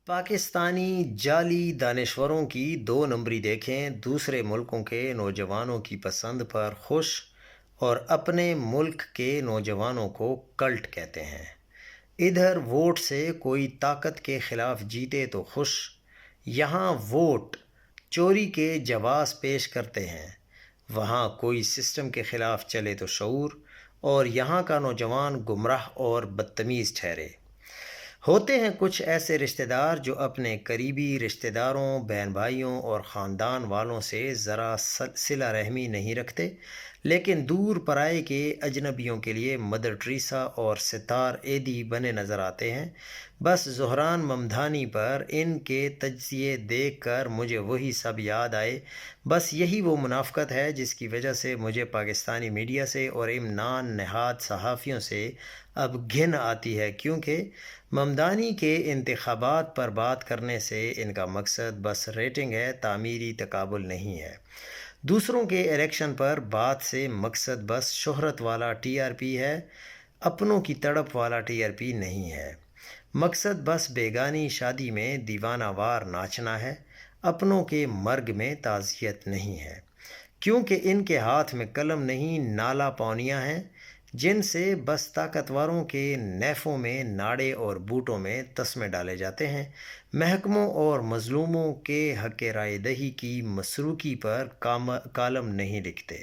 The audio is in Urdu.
پاکستانی جعلی دانشوروں کی دو نمبری دیکھیں، دوسرے ملکوں کے نوجوانوں کی پسند پر خوش اور اپنے ملک کے نوجوانوں کو کلٹ کہتے ہیں۔ ادھر ووٹ سے کوئی طاقت کے خلاف جیتے تو خوش، یہاں ووٹ چوری کے جواز پیش کرتے ہیں، وہاں کوئی سسٹم کے خلاف چلے تو شعور، اور یہاں کا نوجوان گمراہ اور بدتمیز ٹھہرے۔ ہوتے ہیں کچھ ایسے رشتہ دار جو اپنے قریبی رشتہ داروں، بہن بھائیوں اور خاندان والوں سے ذرا صلہ رحمی نہیں رکھتے، لیکن دور پرائے کے اجنبیوں کے لیے مدر ٹریسا اور ستار ایدی بنے نظر آتے ہیں۔ بس زہران ممدانی پر ان کے تجزیے دیکھ کر مجھے وہی سب یاد آئے۔ بس یہی وہ منافقت ہے جس کی وجہ سے مجھے پاکستانی میڈیا سے اور امنان نہاد صحافیوں سے اب گھن آتی ہے، کیونکہ ممدانی کے انتخابات پر بات کرنے سے ان کا مقصد بس ریٹنگ ہے، تعمیری تقابل نہیں ہے۔ دوسروں کے الیکشن پر بات سے مقصد بس شہرت والا ٹی آر پی ہے، اپنوں کی تڑپ والا ٹی آر پی نہیں ہے۔ مقصد بس بیگانی شادی میں دیوانہ وار ناچنا ہے، اپنوں کے مرگ میں تعزیت نہیں ہے، کیونکہ ان کے ہاتھ میں قلم نہیں، نالا پونیاں ہیں، جن سے بس طاقتوروں کے نیفوں میں ناڑے اور بوٹوں میں تسمے ڈالے جاتے ہیں۔ محکموں اور مظلوموں کے حق رائے دہی کی مسروقی پر کالم نہیں لکھتے۔